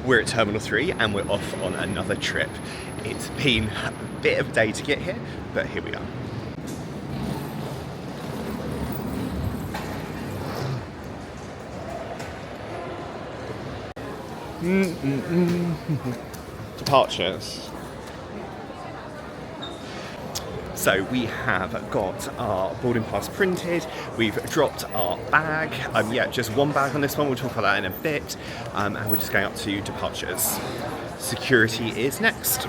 We're at Terminal 3 and we're off on another trip. It's been a bit of a day to get here, but here we are. Departures. So we have got our boarding pass printed, we've dropped our bag, yeah, just one bag on this one, we'll talk about that in a bit, and we're just going up to departures. Security is next.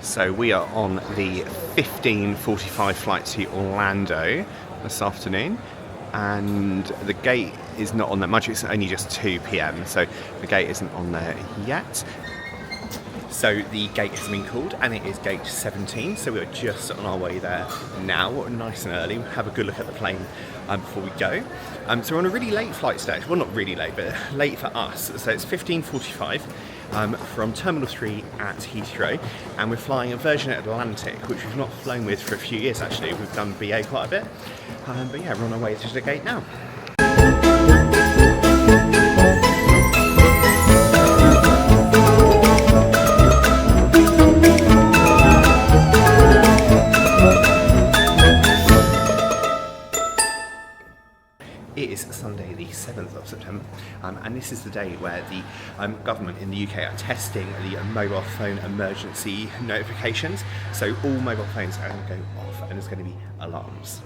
So we are on the 15:45 flight to Orlando this afternoon, and the gate is not on that much, it's only just 2 p.m, so the gate isn't on there yet. So the gate has been called and it is gate 17, so we're just on our way there now, nice and early. We'll have a good look at the plane before we go. So we're on a really late flight today, well not really late, but late for us. So it's 15:45 from Terminal 3 at Heathrow, and we're flying a Virgin Atlantic, which we've not flown with for a few years actually. We've done BA quite a bit, but yeah, we're on our way to the gate now. It is Sunday the 7th of September, and this is the day where the government in the UK are testing the mobile phone emergency notifications. So all mobile phones are going to go off and there's going to be alarms.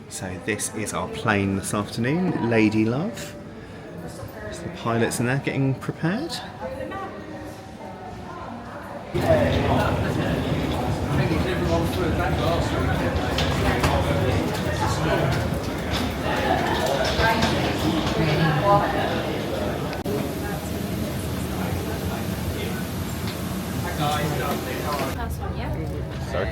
So this is our plane this afternoon, Lady Love. There's the pilots in there getting prepared. Sorry.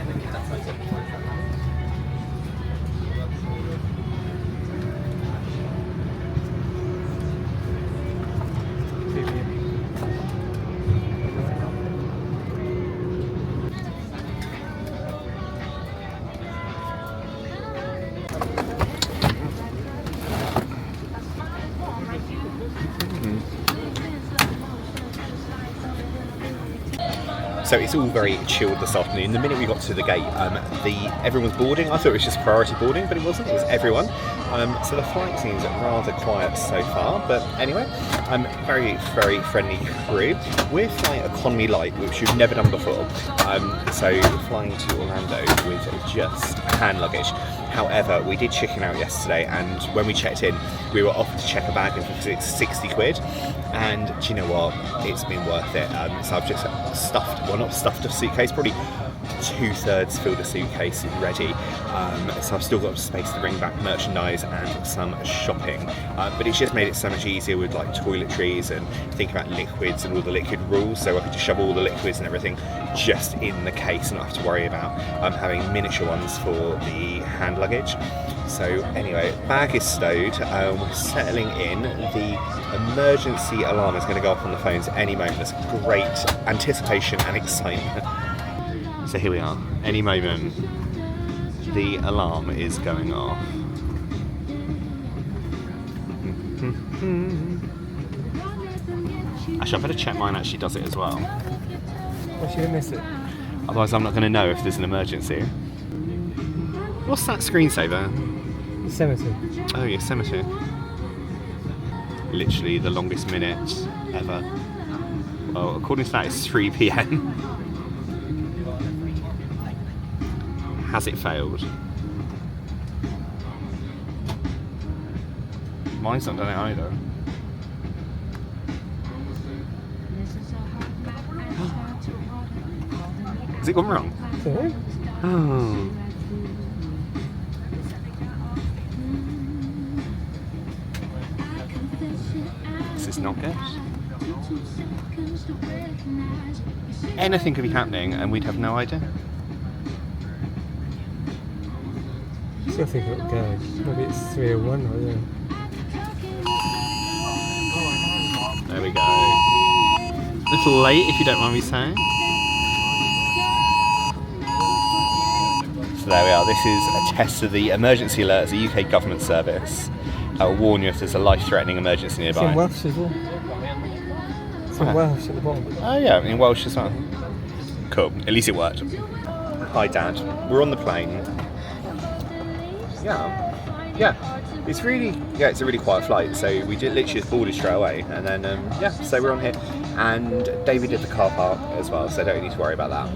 So it's all very chilled this afternoon. The minute we got to the gate, everyone was boarding. I thought it was just priority boarding, but it wasn't. It was everyone. So the flight seems rather quiet so far. But anyway, very, very friendly crew. We're flying economy light, which we've never done before. So we're flying to Orlando with just hand luggage. However, we did chicken out yesterday, and when we checked in, we were offered to check a bag in for 60 quid. And do you know what? It's been worth it. So I've just stuffed, well not stuffed a suitcase, probably 2/3 filled a suitcase ready. So I've still got space to bring back merchandise and some shopping. But it's just made it so much easier with like toiletries and thinking about liquids and all the liquid rules. So I could just shove all the liquids and everything just in the case and not have to worry about having miniature ones for the hand luggage. So anyway, bag is stowed, we're settling in. The emergency alarm is going to go off on the phones any moment. There's great anticipation and excitement. So here we are, any moment the alarm is going off. Actually, I better check mine actually does it as well. Well, she didn't miss it. Otherwise I'm not going to know if there's an emergency. What's that screensaver? Yosemite. Oh, Yosemite. Literally the longest minute ever. Well, according to that, it's 3 p.m. Has it failed? Mine's not done it either. Has it gone wrong? Sorry? Oh. This is not good. Anything could be happening and we'd have no idea. Still think it'll go. Maybe it's 3:01 or yeah. There we go. A little late if you don't mind me saying. there we are. This is a test of the emergency alert. It's a UK government service. That will warn you if there's a life-threatening emergency It's nearby. in Welsh as well. It's in Welsh at the bottom. Oh yeah, in Welsh as well. Cool. At least it worked. Hi Dad. We're on the plane. Yeah. It's a really quiet flight. So we literally just boarded straight away, and then so we're on here. And David did the car park as well, so don't need to worry about that.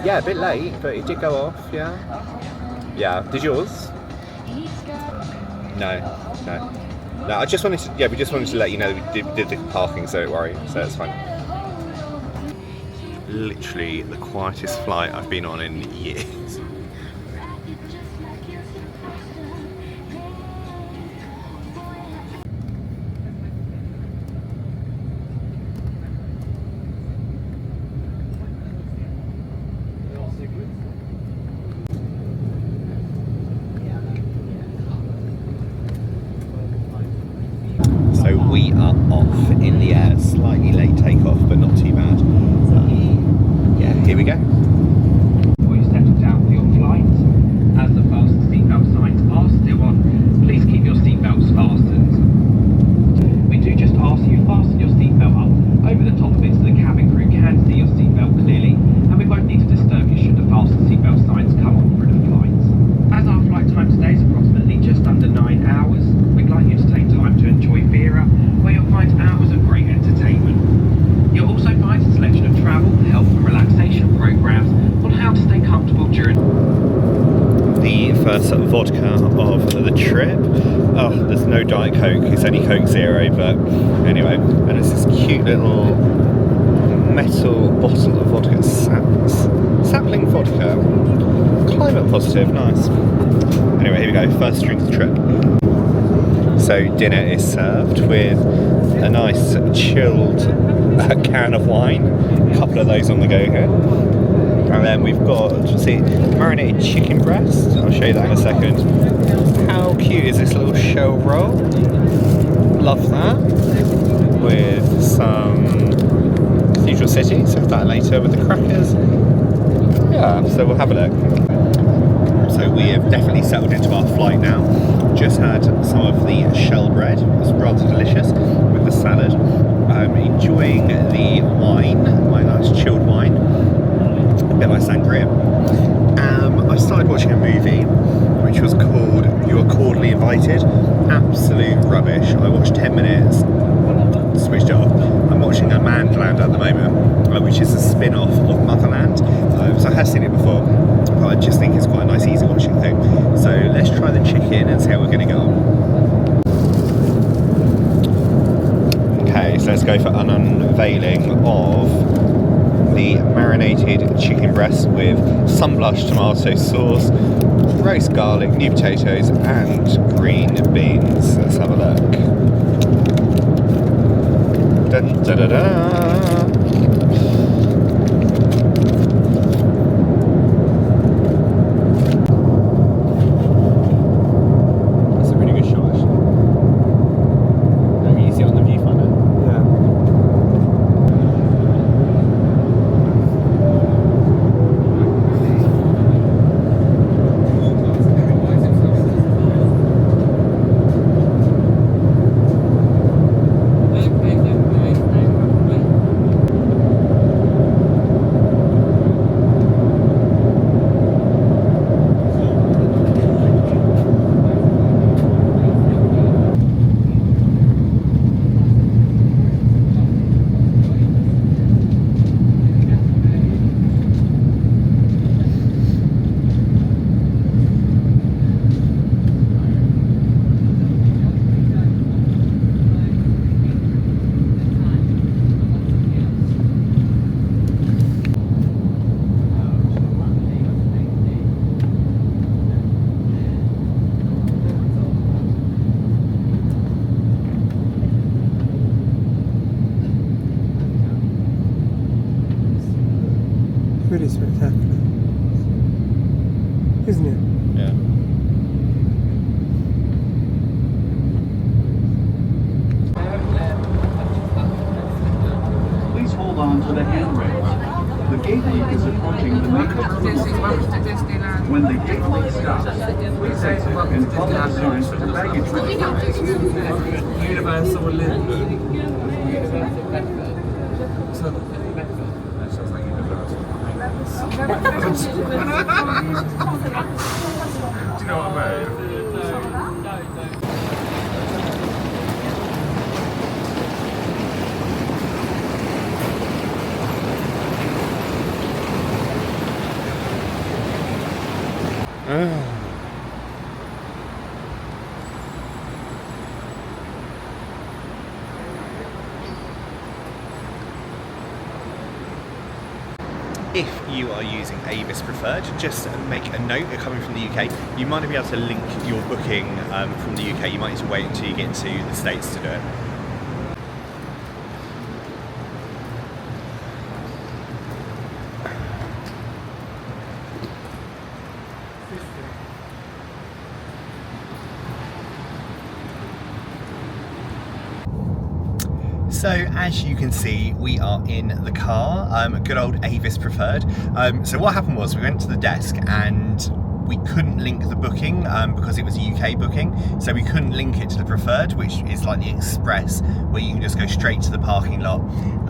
Yeah, a bit late, but it did go off. Yeah. Did yours? No. I just wanted to. Yeah, we just wanted to let you know that we did the parking, so don't worry. So it's fine. Literally the quietest flight I've been on in years. So we are off in the air, slightly late takeoff, but not too bad. Yeah, here we go. Before you settle down for your flight, as the fasten seatbelt signs are still on, please keep your seatbelts fastened. We do just ask you fasten your seatbelt up over the top of it so the cabin crew can see your seatbelt clearly, and we won't need to disturb you should the fasten seatbelt signs come on through the flight. As our flight time today is approximately just under 9 hours, we'd like you to take time to enjoy Vera, where you'll find hours of great entertainment. You'll also find a selection of travel, health and relaxation programs on how to stay comfortable during The first vodka of the trip. Oh, there's no Diet Coke, it's only Coke Zero, but anyway. And it's this cute little metal bottle of vodka. Sapling vodka. Climate positive, nice. Anyway, here we go, first drink of the trip. So dinner is served with a nice chilled can of wine. A couple of those on the go here. And then we've got, marinated chicken breast. I'll show you that in a second. How cute is this little shell roll? Love that. With some Cathedral City, so that later with the crackers. Yeah, so we'll have a look. So we have definitely settled into our flight now. Just had some of the shell bread. It was rather delicious with the salad. Enjoying the wine, my nice chilled wine. A bit like sangria. I started watching a movie which was called You Are Cordially Invited. Absolute rubbish. I watched 10 minutes, switched it off. I'm watching Amandland at the moment, which is a spin-off of Motherland. So I have seen it before, but I just think it's quite a nice easy watching thing. So let's try the chicken and see how we're going to go on. Okay, so let's go for an unveiling of the marinated chicken breast with sunblush tomato sauce, roast garlic, new potatoes and green beans. Let's have a look. Dun, da, da, da. That's a really good shot actually. Can you see it on the viewfinder? Really spectacular, isn't it? Yeah. Please hold on to the handrails. The gateway is approaching the main terminal. Universal Lindbergh. So, that sounds like Universal. Do you know what I mean? If you are using Avis Preferred, just make a note, you're coming from the UK, you might not be able to link your booking from the UK, you might need to wait until you get to the States to do it. So as you can see, we are in the car, good old Avis Preferred. So what happened was we went to the desk and we couldn't link the booking because it was a UK booking, so we couldn't link it to the Preferred, which is like the Express, where you can just go straight to the parking lot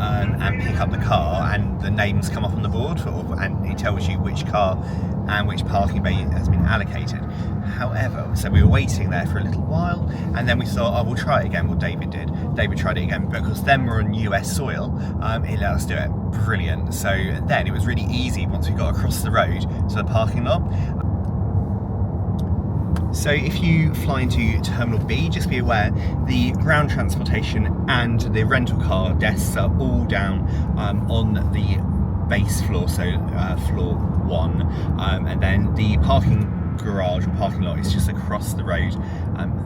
and pick up the car, and the names come up on the board, and it tells you which car and which parking bay has been allocated. However, so we were waiting there for a little while, and then we thought, oh, we'll try it again. Well, David did. David tried it again, but because then we're on US soil, it let us do it. Brilliant. So then it was really easy once we got across the road to the parking lot. So if you fly into Terminal B, just be aware the ground transportation and the rental car desks are all down on the base floor, so floor 1, and then the parking garage or parking lot is just across the road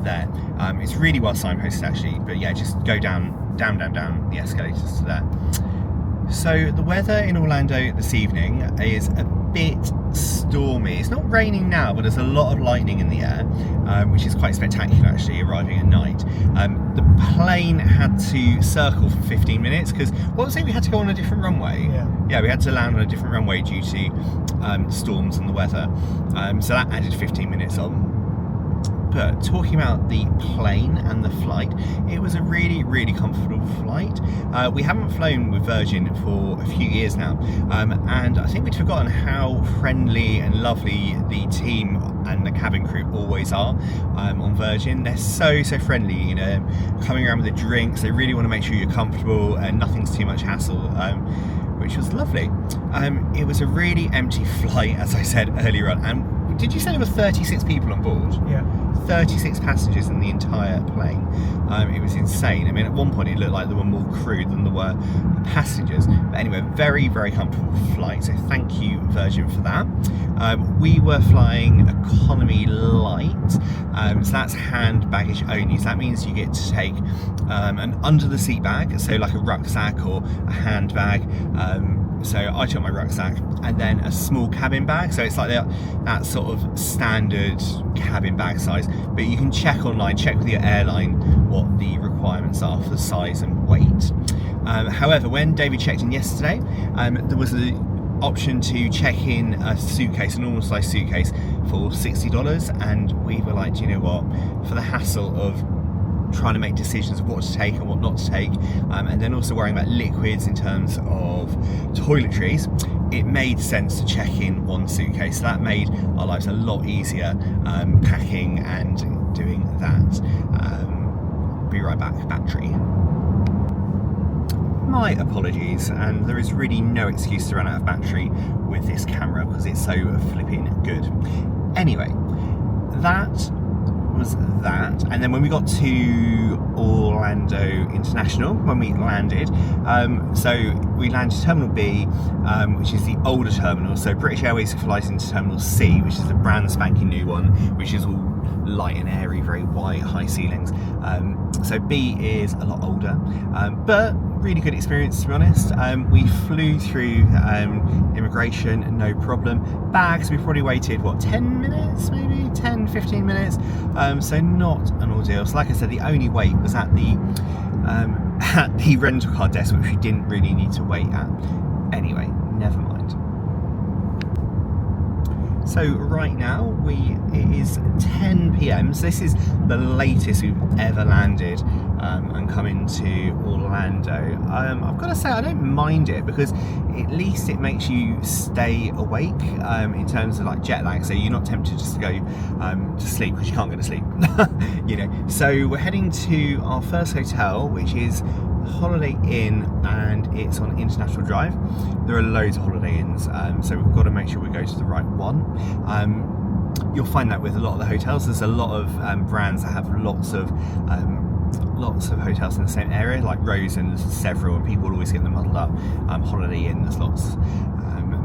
there. It's really well signposted actually, but yeah, just go down the escalators to there. So the weather in Orlando this evening is a bit stormy. It's not raining now, but there's a lot of lightning in the air, which is quite spectacular actually, arriving at night. The plane had to circle for 15 minutes because, what was it, we had to go on a different runway? Yeah, we had to land on a different runway due to storms and the weather. So that added 15 minutes on. But talking about the plane and the flight, it was a really, really comfortable flight. We haven't flown with Virgin for a few years now, and I think we'd forgotten how friendly and lovely the team and the cabin crew always are on Virgin. They're so friendly, you know, coming around with the drinks. They really want to make sure you're comfortable and nothing's too much hassle, which was lovely. It was a really empty flight, as I said earlier on. And did you say there were 36 people on board? Yeah. 36 passengers in the entire plane. It was insane. I mean, at one point it looked like there were more crew than there were passengers. But anyway, very, very comfortable flight. So thank you, Virgin, for that. We were flying economy light. So that's hand baggage only. So that means you get to take an under the seat bag, so like a rucksack or a handbag. So I took my rucksack, and then a small cabin bag. So it's like that sort of standard cabin bag size. But you can check online, check with your airline what the requirements are for the size and weight. However, when David checked in yesterday, there was the option to check in a suitcase, a normal size suitcase, for $60, and we were like, do you know what? For the hassle of trying to make decisions of what to take and what not to take, and then also worrying about liquids in terms of toiletries, it made sense to check in one suitcase. So that made our lives a lot easier, packing and doing that. Be right back, battery. My apologies, and there is really no excuse to run out of battery with this camera because it's so flipping good. Anyway, that was that. And then when we got to Orlando International, when we landed, so we landed Terminal B, which is the older terminal. So British Airways flies into Terminal C, which is the brand spanking new one, which is all light and airy, very white, high ceilings. So B is a lot older, but really good experience, to be honest. We flew through immigration, no problem. Bags, we probably waited, what, 10 minutes, maybe 10, 15 minutes. So not an ordeal. So like I said, the only wait was at the rental car desk, which we didn't really need to wait at. Anyway, never mind. So right now it is 10 p.m. So this is the latest we've ever landed and come into Orlando. I've got to say I don't mind it because at least it makes you stay awake in terms of like jet lag. So you're not tempted just to go to sleep because you can't go to sleep. You know. So we're heading to our first hotel, which is Holiday Inn, and it's on International Drive. There are loads of Holiday Inns, so we've got to make sure we go to the right one. You'll find that with a lot of the hotels. There's a lot of brands that have lots of hotels in the same area, like Rose, and there's several, and people always get them muddled up. Holiday Inn, there's lots.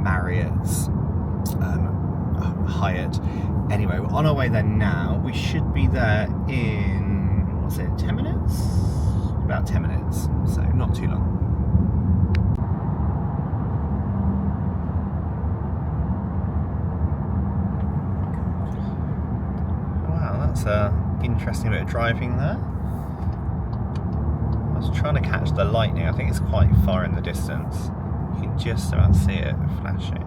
Marriott's, Hyatt. Anyway, we're on our way there now. We should be there in, what's it, 10 minutes? About 10 minutes, so not too long. Wow, that's an interesting bit of driving there. I was trying to catch the lightning. I think it's quite far in the distance. You can just about see it flashing.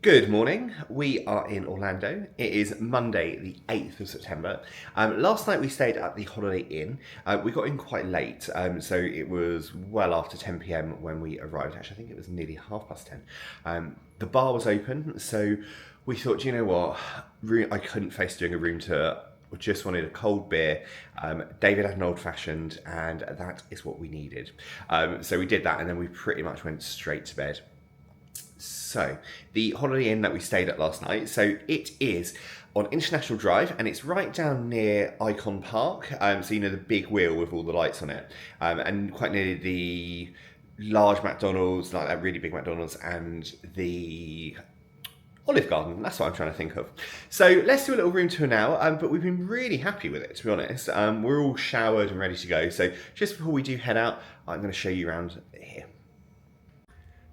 Good morning, we are in Orlando. It is Monday the 8th of September. Last night we stayed at the Holiday Inn. We got in quite late, so it was well after 10 p.m. when we arrived. Actually, I think it was nearly 10:30. The bar was open, so we thought, do you know what, I couldn't face doing a room tour. We just wanted a cold beer. David had an old fashioned, and that is what we needed. So we did that, and then we pretty much went straight to bed. So, the Holiday Inn that we stayed at last night, so it is on International Drive, and it's right down near Icon Park, so you know the big wheel with all the lights on it, and quite near the large McDonald's, like that really big McDonald's, and the Olive Garden. That's what I'm trying to think of. So let's do a little room tour now, but we've been really happy with it, to be honest. We're all showered and ready to go, so just before we do head out, I'm going to show you around here.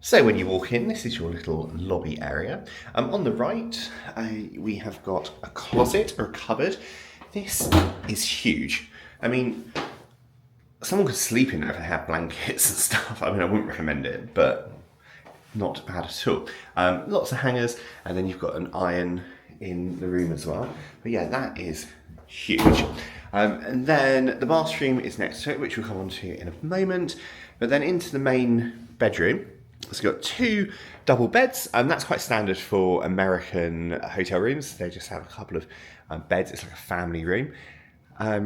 So when you walk in, this is your little lobby area. On the right, we have got a closet or a cupboard. This is huge. I mean, someone could sleep in there if they had blankets and stuff. I mean, I wouldn't recommend it, but not bad at all. Lots of hangers, and then you've got an iron in the room as well. But yeah, that is huge. And then the bathroom is next to it, which we'll come on to in a moment. But then into the main bedroom. It's got two double beds, and that's quite standard for American hotel rooms. They just have a couple of beds. It's like a family room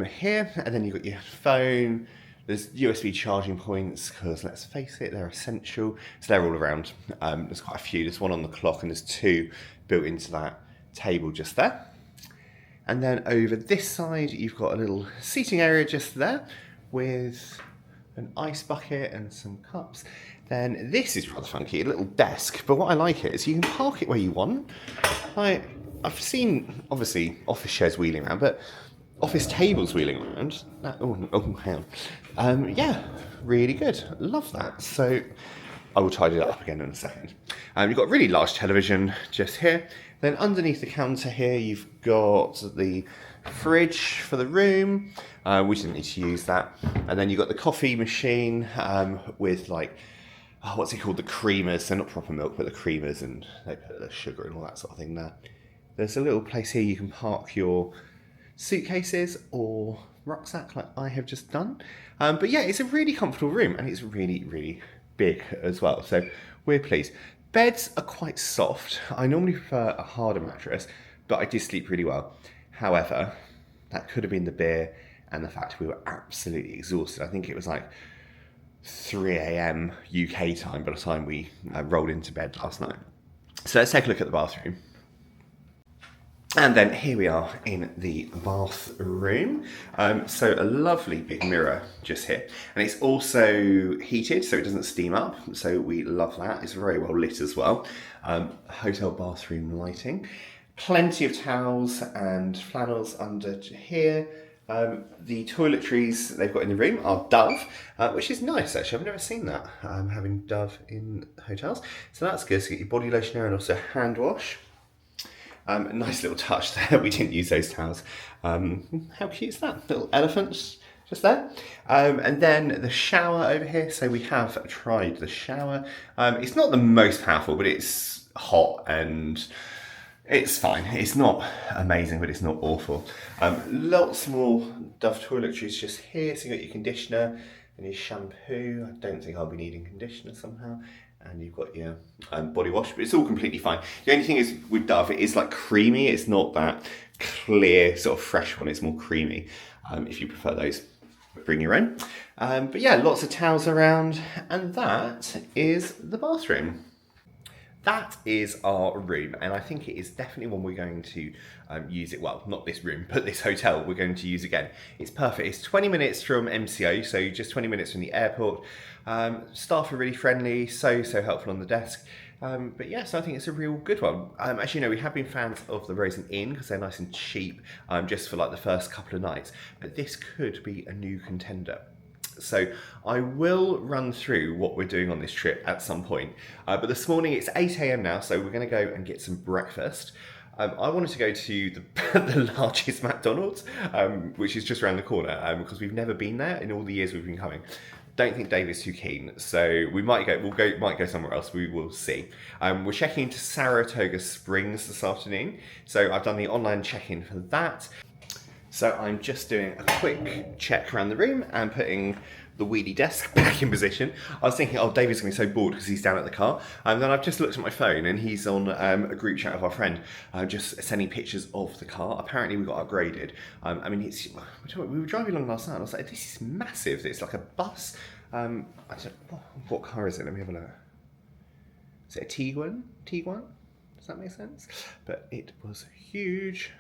here, and then you've got your phone. There's USB charging points because, let's face it, they're essential. So they're all around. There's quite a few. There's one on the clock, and there's two built into that table just there. And then over this side, you've got a little seating area just there with an ice bucket and some cups. Then this is rather funky, a little desk, but what I like it is you can park it where you want. I've seen, obviously, office chairs wheeling around, but office tables wheeling around. Hang on. Yeah, really good. Love that. So I will tidy that up again in a second. You've got a really large television just here. Then underneath the counter here, you've got the fridge for the room. We didn't need to use that. And then you've got the coffee machine with like, what's it called? The creamers. So not proper milk, but the creamers, and they put the sugar and all that sort of thing there. There's a little place here you can park your suitcases or rucksack like I have just done. But yeah, it's a really comfortable room, and it's really, really big as well. So we're pleased. Beds are quite soft. I normally prefer a harder mattress, but I did sleep really well. However, that could have been the beer and the fact we were absolutely exhausted. I think it was like 3 a.m. UK time by the time we rolled into bed last night. So let's take a look at the bathroom. And then here we are in the bathroom. So a lovely big mirror just here. And it's also heated, so it doesn't steam up. So we love that. It's very well lit as well. Hotel bathroom lighting. Plenty of towels and flannels under here. The toiletries they've got in the room are Dove, which is nice actually. I've never seen that, having Dove in hotels. So that's good. So you get your body lotion there and also hand wash. Nice little touch there. We didn't use those towels. How cute is that? Little elephants. just there. And then the shower over here. So we have tried the shower. It's not the most powerful, but it's hot and it's fine. It's not amazing, but it's not awful. Lots more Dove toiletries just here. So you've got your conditioner and your shampoo. I don't think I'll be needing conditioner somehow. And you've got your body wash, but it's all completely fine. The only thing is with Dove, it is like creamy. It's not that clear sort of fresh one. It's more creamy. If you prefer those, bring your own. But yeah, lots of towels around, and that is the bathroom. That is our room, and I think it is definitely one we're going to use it. Well, not this room, but this hotel we're going to use again. It's perfect. It's 20 minutes from MCO, so just 20 minutes from the airport. Staff are really friendly, so helpful on the desk. But yeah, so I think it's a real good one. As you know, we have been fans of the Rose Inn because they're nice and cheap, just for like the first couple of nights. But this could be a new contender. So I will run through what we're doing on this trip at some point. But this morning it's 8 a.m. now, so we're going to go and get some breakfast. I wanted to go to the largest McDonald's, which is just around the corner, because we've never been there in all the years we've been coming. Don't think Dave is too keen, so we might go somewhere else. We will see. We're checking into Saratoga Springs this afternoon, so I've done the online check-in for that. So I'm just doing a quick check around the room and putting the wheelie desk back in position. I was thinking, oh, David's going to be so bored because he's down at the car. And then I've just looked at my phone and he's on a group chat with our friend, just sending pictures of the car. Apparently we got upgraded. I mean, we were driving along last night and I was like, this is massive. It's like a bus. I don't know, what car is it? Let me have a look. Is it a Tiguan? Does that make sense? But it was huge.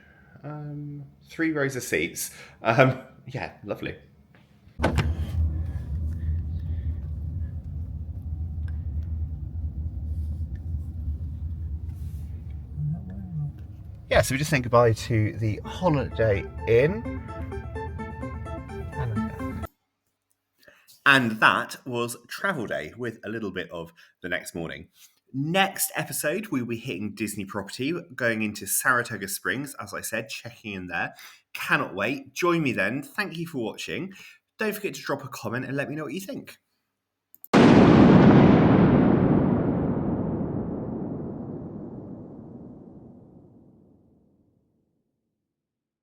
3 rows of seats. Yeah, lovely. Yeah, so we just saying goodbye to the Holiday Inn. And that was travel day with a little bit of the next morning. Next episode, we'll be hitting Disney property, going into Saratoga Springs, as I said, checking in there. Cannot wait. Join me then. Thank you for watching. Don't forget to drop a comment and let me know what you think.